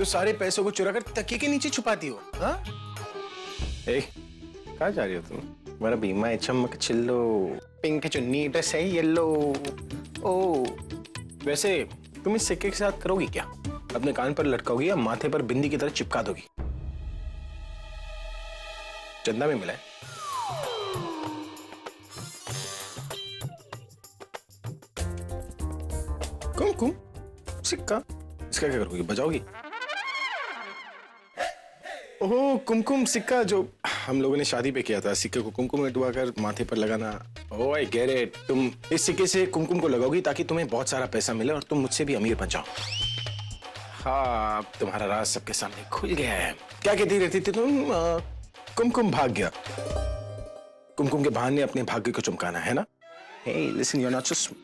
तो सारे पैसों को चुरा कर तकिए के नीचे छुपाती हो? हाँ? कहाँ जा रही हो तुम? मेरा बीमा चमक चिल्लो, पिंक चुन्नी ड्रेस है येलो। ओ वैसे तुम इस सिक्के के साथ करोगी क्या? अपने कान पर लटकाओगी या माथे पर बिंदी की तरह चिपका दोगी? चंदा में मिला है। कुमकुम सिक्का, इसका क्या करोगी? बजाओगी? ओह कुमकुम सिक्का जो हम लोगों ने शादी पे किया था, सिक्के को कुमकुम में डुबाकर माथे पर लगाना। ओह आई गेट इट। तुम इस सिक्के से कुमकुम को लगाओगी ताकि तुम्हें बहुत सारा पैसा मिले और तुम मुझसे भी अमीर बन जाओ। हाँ तुम्हारा राज सबके सामने खुल गया है। क्या कहती रहती थी तुम? कुमकुम भाग गया। कुमकुम के बहाने अपने भाग्य को चमकाना है ना? Hey listen, you're not so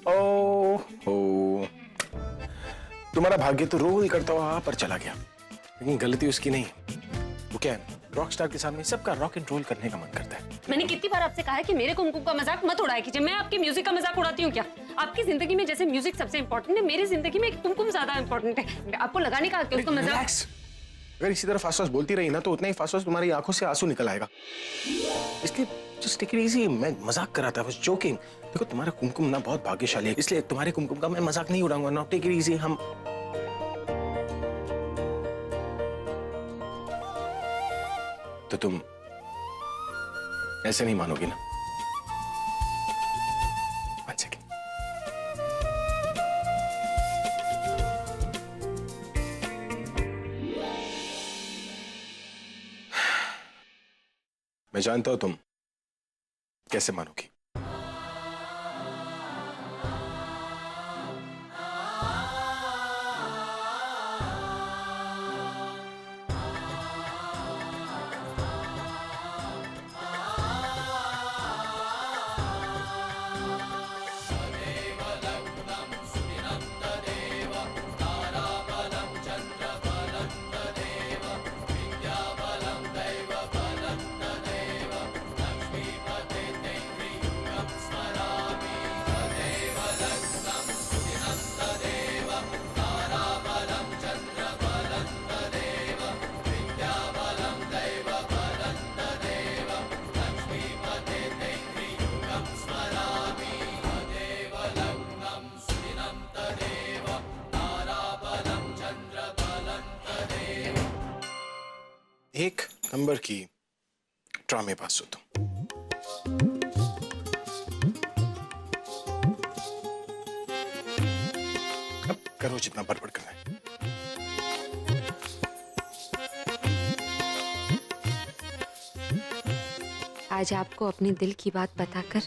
ओह तुम्हारा भाग्य तो रोल करता हुआ वहां पर चला गया, लेकिन गलती उसकी नहीं। वो क्या है, रॉक स्टार के सामने सबका रॉक एंड रोल करने का मन करता है। मैंने कितनी बार आपसे कहा है कि मेरे कुमकुम का मजाक मत उड़ाया कीजिए। मैं आपकी म्यूजिक का मजाक उड़ाती हूँ क्या? आपकी जिंदगी में जैसे म्यूजिक सबसे इंपॉर्टेंट है, मेरी जिंदगी में कुमकुम ज्यादा इंपॉर्टेंट है। आपको लगा नहीं कहा कि उसका मजाक। अगर इसी तरह फास्ट बोलती रही ना तो उतना ही फास्ट तुम्हारी आंखों से आंसू निकल आएगा। इसलिए जस्ट टेक इट इजी। मैं मजाक कर रहा था, बस जोकिंग। देखो तुम्हारा कुमकुम ना बहुत भाग्यशाली है, इसलिए तुम्हारे कुमकुम का मैं मजाक नहीं उड़ाऊंगा। Now take it easy. हम तो तुम ऐसे नहीं मानोगी ना? One second. मैं जानता हूं तुम कैसे मानोगी। एक नंबर की ड्रामेबाज हो तुम। अब करो जितना बड़बड़ करना है। आज आपको अपने दिल की बात बताकर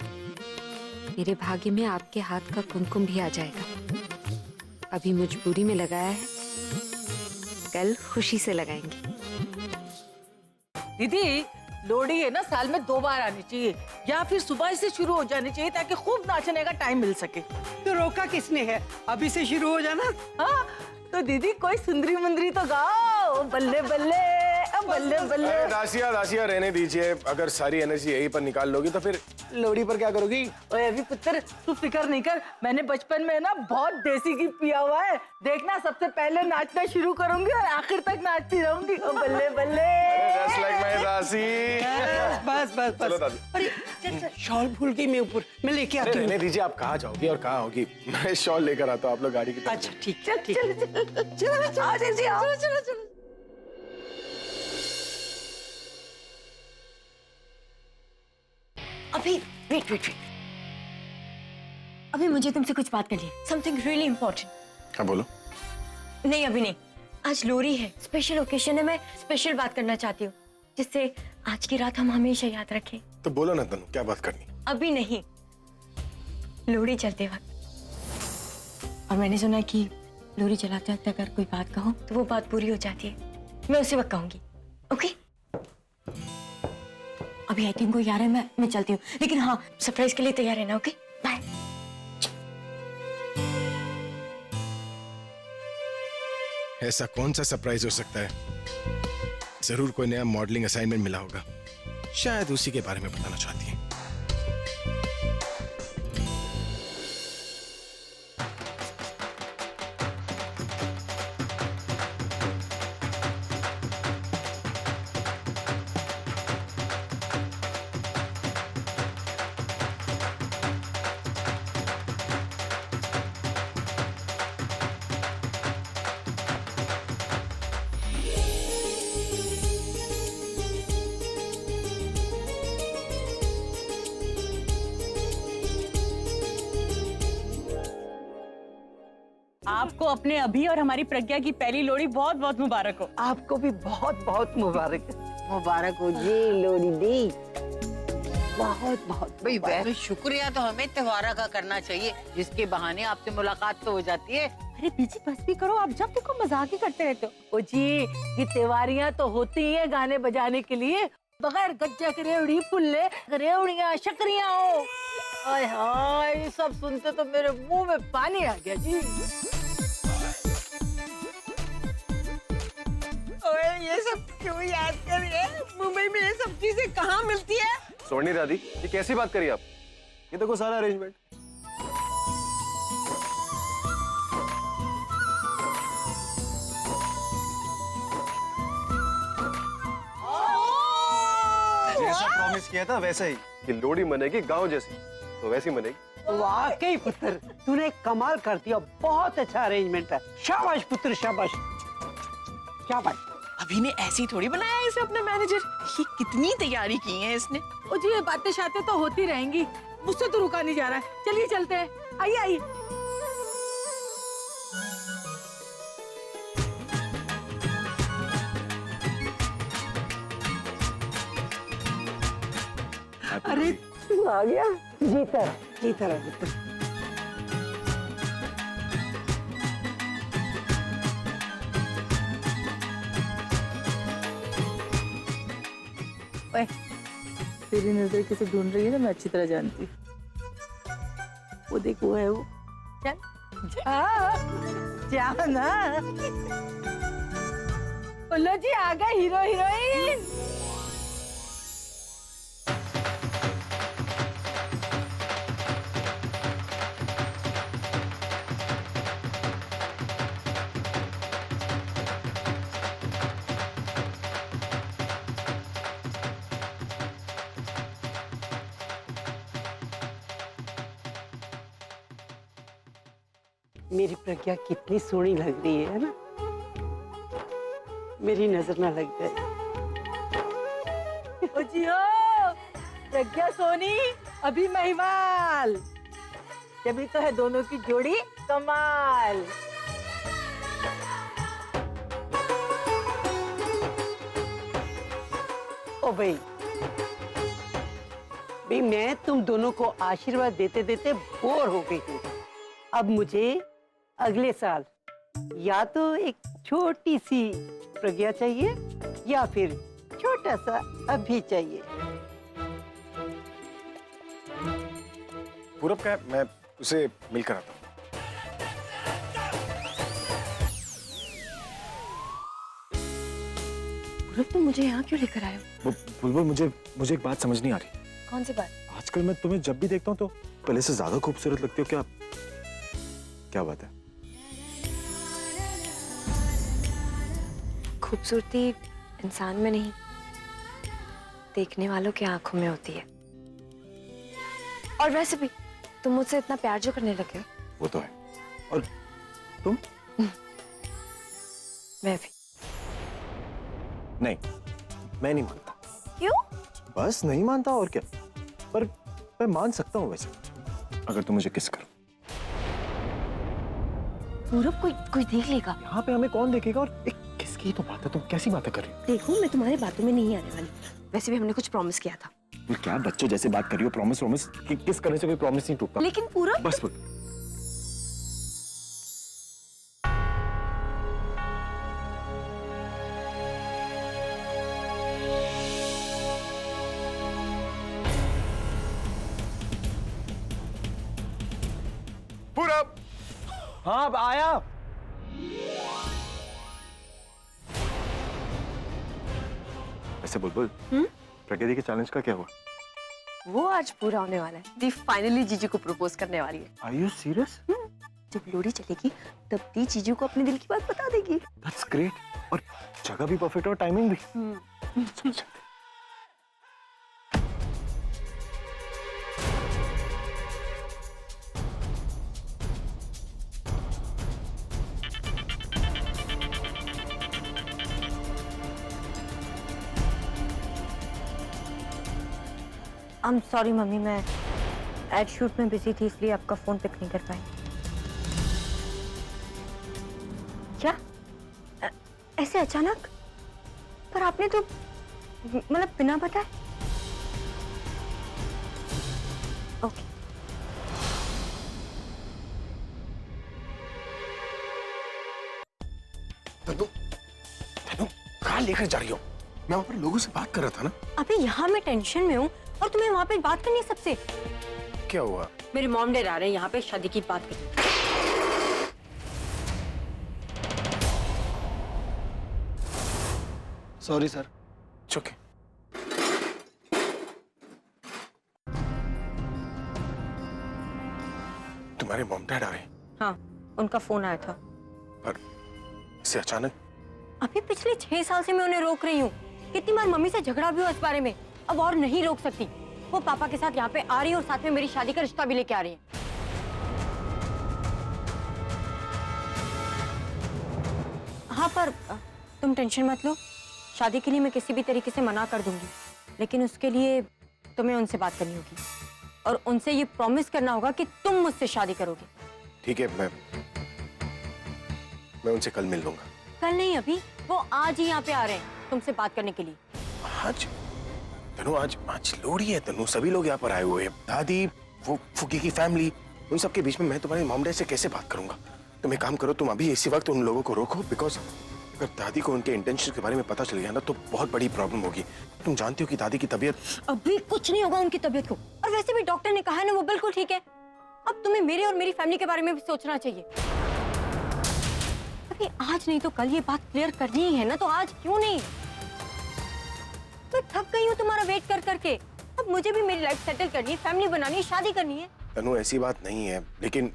मेरे भाग्य में आपके हाथ का कुमकुम भी आ जाएगा। अभी मजबूरी में लगाया है, कल खुशी से लगाएंगे। दीदी लोहड़ी है ना, साल में 2 बार आनी चाहिए या फिर सुबह से शुरू हो जानी चाहिए ताकि खूब नाचने का टाइम मिल सके। तो रोका किसने है? अभी से शुरू हो जाना। हाँ तो दीदी कोई सुंदरी मुंदरी तो गाओ। बल्ले बल्ले बल्ले बल्ले। दासिया दासिया रहने दीजिए। अगर सारी एनर्जी यहीं पर निकाल लोगी तो फिर लोहड़ी पर क्या करोगी? ओए अभी पुत्र तू फिक्र नहीं कर, मैंने बचपन में ना बहुत देसी घी पिया हुआ है। देखना सबसे पहले नाचना शुरू करूंगी और आखिर तक नाचती रहूंगी। ओ बल्ले बल्ले। Just like my दासी। बस बस चलो बस। दादी। अरे शॉल भूल गई मैं ऊपर, मैं लेके आती हूँ। रहने दीजिए। आप कहाँ जाओगी और कहाँ होगी? मैं शॉल लेकर आता हूँ, आप लोग गाड़ी की तरफ। अच्छा ठीक है ठीक चलो चलो चलो चलो। अभी वेट वेट वेट, अभी मुझे तुमसे कुछ बात करनी है। Something really important. हाँ बोलो। नहीं अभी नहीं, आज लोहड़ी है, स्पेशल ओकेशन है। मैं स्पेशल बात करना चाहती हूँ जिससे आज की रात हम हमेशा याद रखें। तो बोलो ना तनु, क्या बात करनी? अभी नहीं, लोहड़ी चलते वक्त। और मैंने सुना है कि लोहड़ी चलाते वक्त अगर कोई बात कहो तो वो बात पूरी हो जाती है। मैं उसी वक्त कहूंगी, ओके? अभी आई थिंक कोई आ रहा है, मैं चलती हूँ। लेकिन हाँ सरप्राइज के लिए तैयार रहना, ओके? बाय। ऐसा कौन सा सरप्राइज हो सकता है? जरूर कोई नया मॉडलिंग असाइनमेंट मिला होगा, शायद उसी के बारे में बताना चाहती है। आपको अपने अभी और हमारी प्रज्ञा की पहली लोहड़ी बहुत बहुत मुबारक हो। आपको भी बहुत बहुत मुबारक। मुबारक हो जी लोहड़ी दी। बहुत बहुत भाई वैसे शुक्रिया तो हमें त्योहारा का करना चाहिए, जिसके बहाने आपसे मुलाकात तो हो जाती है। अरे बीजी बस भी करो, आप जब देखो मजाक ही करते रहते हो। ओ जी, ये त्योहारियां तो होती ही है गाने बजाने के लिए, बगैर गज्जा के रेवड़ी पुल्ले रेवड़ियां शकरियां हो। हाय हाय, ये सब सुनते तो मेरे मुंह में पानी आ गया जी। ओए ये सब क्यों याद कर रही है? मुंबई में ये सब चीजें कहाँ मिलती है? सोनी दादी, ये कैसी बात करी आप? ये देखो सारा अरेंजमेंट। जैसा प्रॉमिस किया था वैसा ही कि लोहड़ी मनेगी गांव जैसी, तो वैसी मनेगी। वाकई पुत्र, तूने कमाल कर दिया। बहुत अच्छा अरेंजमेंट है। शाबाश पुत्र, शाबाश शाबाश। अभी ने ऐसी थोड़ी बनाया है इसे अपने मैनेजर, ये कितनी तैयारी की है इसने। ओ जी, ये बातें शातें तो होती रहेंगी, मुझसे तो रुका नहीं जा रहा है। चलिए चलते हैं, आइए आइए। अरे तू आ गया, जीता रहा पुत्र। ओए, तेरी नजर किसे ढूंढ रही है ना, मैं अच्छी तरह जानती हूँ। वो देखो, वो है वो। चल जा ना। बोलो जी, आ गए हीरो हीरोइन। मेरी प्रज्ञा कितनी सोहनी लग रही है ना? मेरी नजर ना लग जाए। ओ जी हो, प्रज्ञा सोनी अभी महिमाल, जब तो है दोनों की जोड़ी कमाल। ओ भाई, मैं तुम दोनों को आशीर्वाद देते देते बोर हो गई हूँ। अब मुझे अगले साल या तो एक छोटी सी प्रज्ञा चाहिए या फिर छोटा सा अभी चाहिए। पूरब का है, मैं उसे मिलकर आता हूँ। पूरब, तुम मुझे यहाँ क्यों लेकर आए हो? बुलबुल, मुझे एक बात समझ नहीं आ रही। कौन सी बात? आजकल मैं तुम्हें जब भी देखता हूँ तो पहले से ज्यादा खूबसूरत लगती हो। क्या बात है? खूबसूरती इंसान में नहीं, देखने वालों की आंखों में होती है। और वैसे भी तुम मुझसे इतना प्यार जो करने लगे हो। वो तो है। और तुम? मैं भी। नहीं, मैं नहीं मानता। क्यों? बस नहीं मानता, और क्या। पर मैं मान सकता हूँ वैसे, अगर तुम मुझे किस करो। पूरब, कोई देख लेगा। यहाँ पे हमें कौन देखेगा? और एक किसकी तो बात है, तुम कैसी बातें कर रही हो? देखो, मैं तुम्हारी बातों में नहीं आने वाली। वैसे भी हमने कुछ प्रॉमिस किया था। तुम क्या बच्चों जैसे बात कर रही हो? प्रॉमिस किस करने से कोई प्रॉमिस नहीं टूटता। लेकिन पूरब, बस पूरब। हाँ अब आया। ऐसे बुलबुल, प्रज्ञा दी के चैलेंज का क्या हुआ? वो आज पूरा होने वाला है। दी फाइनली जीजू को प्रपोज करने वाली है। Are you serious? जब लोहड़ी चलेगी तब दी जीजू को अपने दिल की बात बता देगी। That's great. और जगह भी परफेक्ट और टाइमिंग भी। आई एम सॉरी मम्मी, मैं एड शूट में बिजी थी इसलिए आपका फोन पिक नहीं कर पाई। ऐसे अचानक? पर आपने तो मतलब बिना बताए। ओके। तनु, तनु, कहाँ लेकर जा रही हो? मैं वहाँ पर लोगों से बात कर रहा था ना। अभी यहाँ मैं टेंशन में हूँ और तुम्हें वहाँ पे बात करनी है सबसे। क्या हुआ? मेरे मॉम डैड आ रहे हैं यहाँ पे शादी की बात करने। Sorry sir. ओके। तुम्हारे मॉम डैड आए? हाँ, उनका फोन आया था। पर इसे अचानक? अभी पिछले 6 साल से मैं उन्हें रोक रही हूँ। कितनी बार मम्मी से झगड़ा भी हुआ इस बारे में, अब और नहीं रोक सकती। वो पापा के साथ यहाँ पे आ रही है और साथ में मेरी शादी का रिश्ता भी लेके आ रही है। हाँ, पर तुम टेंशन मत लो, शादी के लिए मैं किसी भी तरीके से मना कर दूंगी, लेकिन उसके लिए तुम्हें उनसे बात करनी होगी और उनसे ये प्रॉमिस करना होगा कि तुम मुझसे शादी करोगे। ठीक है, मैं उनसे कल मिल लूंगा। कल नहीं, अभी वो आज ही यहाँ पे आ रहे हैं तुमसे बात करने के लिए। आज? तनु, आज लोहड़ी है तनु, सभी लोग यहाँ पर आए हुए हैं। दादी, वो फुगी की फैमिली, उन सबके बीच में मैं तुम्हारे मॉम डैड से कैसे बात करूंगा? तुम एक काम करो, तुम अभी इसी वक्त उन लोगों को रोको, बिकॉज अगर दादी को उनके इंटेंशन के बारे में पता चल गया ना तो बहुत बड़ी प्रॉब्लम होगी। तुम जानती हो कि दादी की तबीयत। अभी कुछ नहीं होगा उनकी तबीयत को, और वैसे भी डॉक्टर ने कहा है ना वो बिल्कुल ठीक है। अब तुम्हें मेरे और मेरी फैमिली के बारे में भी सोचना चाहिए। अभी आज नहीं तो कल ये बात क्लियर करनी ही है ना, तो आज क्यों नहीं? मैं थक गई हूँ तुम्हारा वेट कर करके। अब मुझे भी मेरी लाइफ सेटल करनी है, फैमिली बनानी है, शादी करनी है। तनु, ऐसी बात नहीं है, लेकिन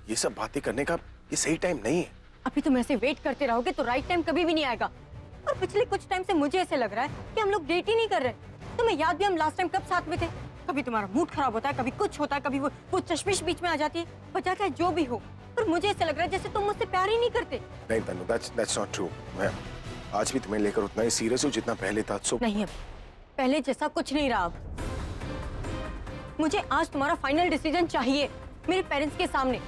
ये सब बातें करने का ये सही टाइम नहीं है। अभी तुम ऐसे वेट करते रहोगे तो राइट टाइम कभी भी नहीं आएगा। और पिछले कुछ टाइम से मुझे ऐसे लग रहा है कि हम लोग डेट ही नहीं कर रहे। तुम्हें याद भी हम लास्ट टाइम कब साथ में थे? कभी तुम्हारा मूड खराब होता है, कभी कुछ होता है, कभी वो चश्मिश बीच में आ जाती है। वजह चाहे जो भी हो, पर मुझे ऐसे लग रहा है जैसे तुम मुझसे प्यार ही नहीं करते। नहीं तनु, that's not true। मैं आज भी तुम्हें लेकर उतना ही सीरियस हूँ जितना पहले था। सो नहीं, अब पहले जैसा कुछ नहीं रहा। अब मुझे आज तुम्हारा फाइनल डिसीजन चाहिए मेरे पेरेंट्स के सामने।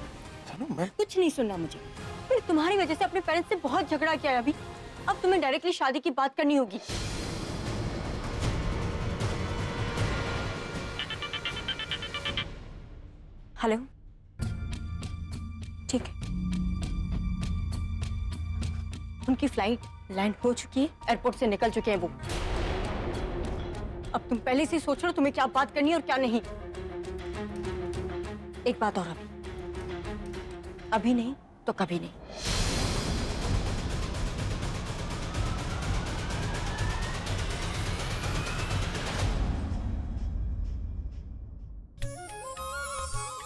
तनु, मैं कुछ नहीं सुनना मुझे। मैंने तुम्हारी वजह से अपने पेरेंट्स से बहुत झगड़ा किया है अभी। अब तुम्हें डायरेक्टली शादी की बात करनी होगी। हेलो, ठीक है। उनकी फ्लाइट लैंड हो चुकी है, एयरपोर्ट से निकल चुके हैं वो। अब तुम पहले से सोच लो तुम्हें क्या बात करनी है और क्या नहीं। एक बात और, अभी नहीं तो कभी नहीं।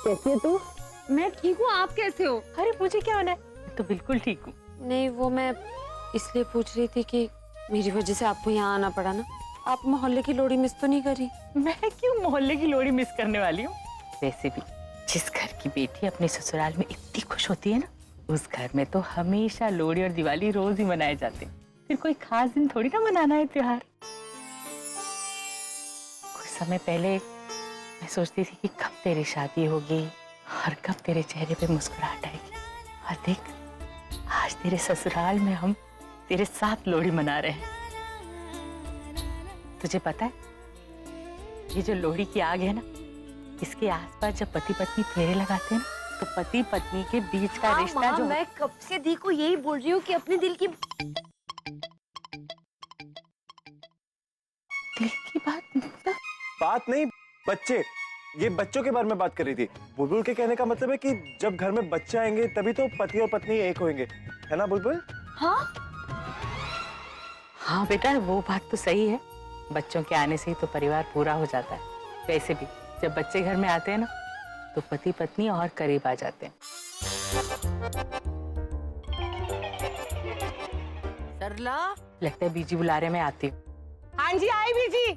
कैसे तू? मैं ठीक हूँ, आप कैसे हो? अरे मुझे क्या होना है, मैं तो बिल्कुल ठीक हूँ। नहीं, वो मैं इसलिए पूछ रही थी कि मेरी वजह से आपको यहाँ आना पड़ा ना। आप मोहल्ले की लोहड़ी मिस तो नहीं करी? मैं क्यों मोहल्ले की लोहड़ी मिस करने वाली हूँ? वैसे भी जिस घर की बेटी अपने ससुराल में इतनी खुश होती है ना, उस घर में तो हमेशा लोहड़ी और दिवाली रोज ही मनाए जाते हैं। फिर कोई खास दिन थोड़ी ना मनाना है त्योहार। कुछ समय पहले मैं सोचती थी कि कब तेरी शादी होगी और कब तेरे चेहरे पे मुस्कुराहट आएगी, और देख आज तेरे ससुराल में हम तेरे साथ लोहड़ी मना रहे हैं। तुझे पता है, ये जो लोहड़ी की आग है ना, इसके आसपास जब पति पत्नी फेरे लगाते हैं ना, तो पति पत्नी के बीच का रिश्ता जो मैं कब से दी को यही बोल रही हूँ कि अपने दिल की बात नहीं, बच्चे, ये बच्चों के बारे में बात कर रही थी। बुलबुल के कहने का मतलब है कि जब घर में बच्चे आएंगे तभी तो पति और पत्नी एक होंगे, है ना बुलबुल? हाँ हाँ बेटा, वो बात तो सही है। बच्चों के आने से ही तो परिवार पूरा हो जाता है। वैसे भी जब बच्चे घर में आते हैं ना, तो पति पत्नी और करीब आ जाते हैं। सरला, लगता है बीजी बुला रहे, मैं आती हूँ। हाँ जी, आई बीजी।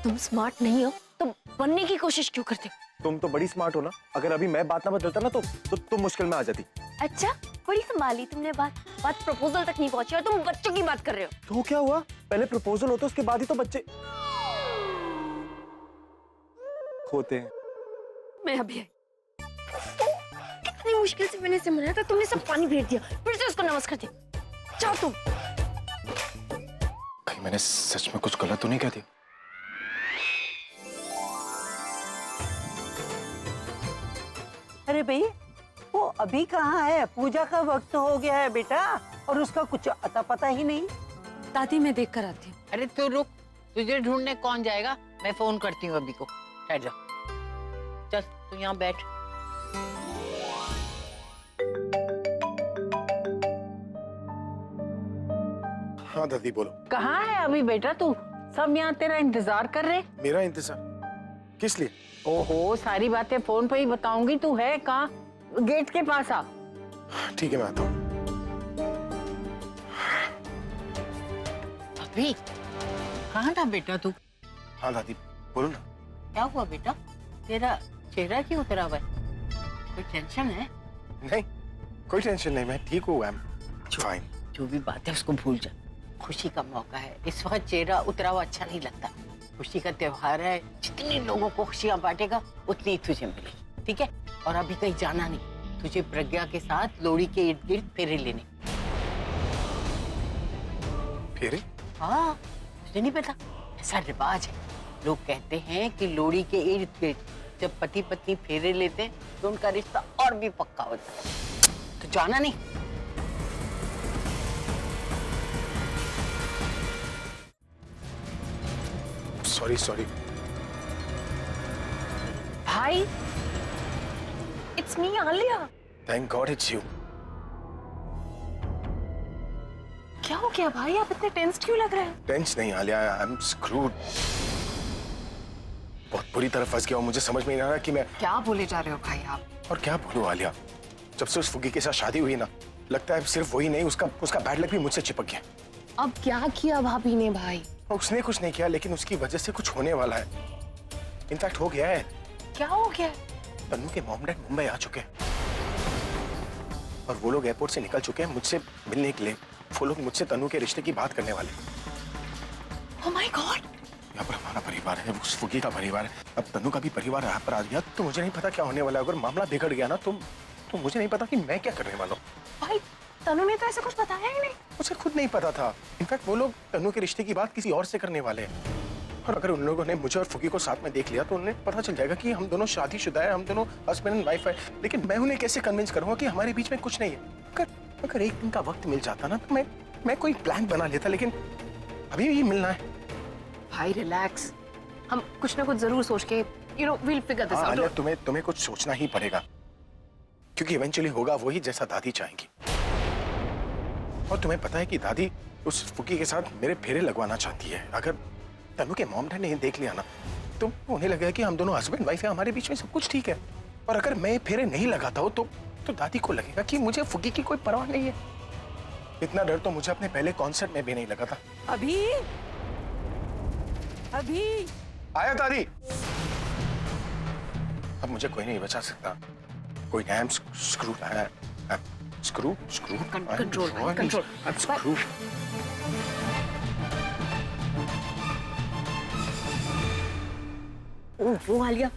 तुम स्मार्ट नहीं हो तो बनने की कोशिश क्यों करते हो? तुम तो बड़ी स्मार्ट हो ना। अगर अभी मैं बात ना बदलता ना तो तुम मुश्किल में आ जाती। अच्छा, बड़ी संभाली तुमने बात प्रपोजल तक नहीं पहुंची और तुम बच्चों की बात कर रहे हो। तो क्या हुआ? पहले प्रपोजल होता, उसके बाद ही तो बच्चे होते हैं। मैं अभी आई। कितनी मुश्किल से मैंने इसे मनाया था, तुमने सब पानी फेर दिया, फिर से उसको नमस्कार दिया। जाओ तुम। कहीं मैंने सच में कुछ गलत तो नहीं कह दिया? अरे भाई, वो अभी कहाँ है? पूजा का वक्त हो गया है बेटा, और उसका कुछ अता पता ही नहीं। दादी मैं देख कर आती हूँ। अरे तू रुक, तुझे ढूंढने कौन जाएगा? मैं फोन करती हूँ अभी को। ठहर जा, चल तू यहाँ बैठ। हाँ दादी बोलो। कहाँ है अभी बेटा तू? सब यहाँ तेरा इंतजार कर रहे। मेरा इंतजार किस लिए? ओहो, सारी बातें फोन पे ही बताऊंगी। तू है कहाँ? गेट के पास आ। ठीक है मैं आता हूँ। अभी कहाँ था बेटा तू? हाँ दादी बोलो ना। क्या हुआ बेटा? तेरा चेहरा क्यों उतरा हुआ है? कोई टेंशन है? नहीं कोई टेंशन नहीं, मैं ठीक हूँ। I am fine. जो भी बात है उसको भूल जा। खुशी का मौका है, इस वक्त चेहरा उतरा हुआ अच्छा नहीं लगता। खुशी का त्योहार है, जितने लोगों को खुशियां बांटेगा उतनी तुझे मिलेगी, ठीक है? और अभी कहीं जाना नहीं, तुझे प्रज्ञा के साथ लोहड़ी के इर्द गिर्द फेरे लेने। फेरे? हाँ, तुझे नहीं पता? ऐसा रिवाज है। लोग कहते हैं कि लोहड़ी के इर्द गिर्द जब पति पत्नी फेरे लेते हैं तो उनका रिश्ता और भी पक्का होता है। तो जाना नहीं? Sorry sorry. भाई, it's me Alia. Thank God it's you. क्या हो गया भाई, आप इतने टेंस्ड क्यों लग रहे हैं? टेंस नहीं आलिया, आई एम स्क्रूड। बहुत बुरी तरह फंस गया हूँ, मुझे समझ में नहीं आ रहा कि मैं क्या बोले जा रहे हो भाई आप? और क्या बोलूं आलिया। जब से उस फुग्गी के साथ शादी हुई ना, लगता है सिर्फ वही नहीं, उसका बैड लक भी मुझसे चिपक गया। अब क्या किया भाभी ने भाई? और उसने कुछ नहीं किया, लेकिन उसकी वजह से कुछ होने वाला है। इनफैक्ट हो गया है। क्या हो गया? तन्नू के मॉम डैड मुंबई आ चुके हैं और वो लोग एयरपोर्ट से निकल चुके हैं मुझसे मिलने के लिए। वो लोग मुझसे तन्नू के रिश्ते की बात करने वाले। Oh my God! यहाँ पर हमारा परिवार है, उस फुगी का परिवार है, अब तन्नू का भी परिवार यहाँ पर आ गया, तो मुझे नहीं पता क्या होने वाला है। अगर मामला बिगड़ गया ना तो मुझे नहीं पता कि मैं क्या करने वाला हूँ। भाई, तनु ने तो ऐसा कुछ बताया ही नहीं। मुझे खुद नहीं पता था। इनफैक्ट वो लोग तन्नू के रिश्ते की बात किसी और से करने वाले हैं। और अगर उन लोगों ने मुझे और फुगी को साथ में देख लिया तो उन्हें पता चल जाएगा कि हम दोनों शादीशुदा है, हम दोनों हस्बैंड एंड वाइफ है। लेकिन मैं उन्हें कैसे कन्विंस करूंगा कि हमारे बीच में कुछ नहीं है? अगर एक दिन का वक्त मिल जाता ना तो मैं कोई प्लान बना लेता, लेकिन अभी भी मिलना है। भाई रिलैक्स, हम कुछ ना कुछ जरूर सोच के we'll figure this out. तुम्हें कुछ सोचना ही पड़ेगा, क्योंकि इवेंचुअली होगा वही जैसा दादी चाहेंगी। और तुम्हें पता है कि दादी उस फुकी के साथ मेरे फेरे लगवाना चाहती है। अगर तनु के मॉम डैड ने देख लिया ना तो उन्हें लगेगा कि हम दोनों हस्बैंड वाइफ है, हमारे बीच में सब कुछ ठीक है। और अगर मैं फेरे नहीं लगाता हूँ तो दादी को लगेगा कि मुझे फुकी की कोई परवाह नहीं है। इतना डर तो मुझे अपने पहले कॉन्सर्ट में भी नहीं लगा था। अभी आया दादी। अब मुझे कोई नहीं बचा सकता। कोई नया स्क्रू आया। Screw control. ओह वो Alia,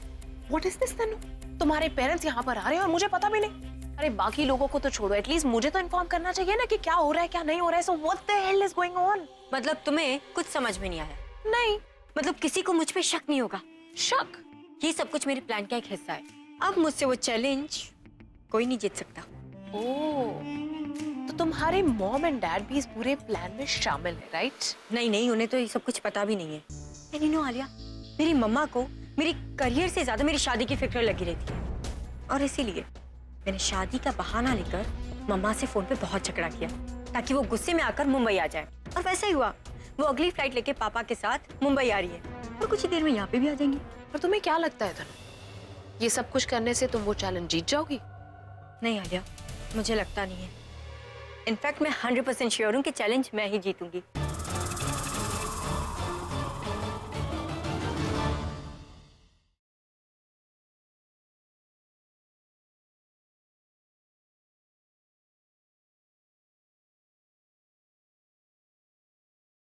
what is this Tanu? तुम्हारे पेरेंट्स यहाँ पर आ रहे हैं और मुझे पता भी नहीं। अरे बाकी लोगों को तो छोड़ो, एटलीस्ट मुझे तो इन्फॉर्म करना चाहिए ना कि क्या हो रहा है क्या नहीं हो रहा है। So what the hell is going on? मतलब तुम्हें कुछ समझ में नहीं आया? नहीं। मतलब किसी को मुझ पे शक नहीं होगा? शक? ये सब कुछ मेरे प्लान का एक हिस्सा है। अब मुझसे वो चैलेंज कोई नहीं जीत सकता। ओह, तो तुम्हारे मॉम एंड डैड भी इस पूरे प्लान में शामिल है, राइट? नहीं, उन्हें तो ये सब कुछ पता भी नहीं है। एंड यू नो आलिया, मेरी मम्मा को मेरी करियर से ज्यादा मेरी शादी की फिक्र लगी रहती है। और इसीलिए मैंने शादी का बहाना लेकर मम्मा से फोन पे बहुत झगड़ा किया ताकि वो गुस्से में आकर मुंबई आ जाए। और वैसा ही हुआ, वो अगली फ्लाइट लेके पापा के साथ मुंबई आ रही है और कुछ ही देर में यहाँ पे भी आ जाएंगी। पर तुम्हें क्या लगता है तनु, ये सब कुछ करने से तुम वो चैलेंज जीत जाओगी? नहीं आलिया, मुझे लगता नहीं है। इनफैक्ट मैं 100% श्योर हूँ कि चैलेंज मैं ही जीतूंगी।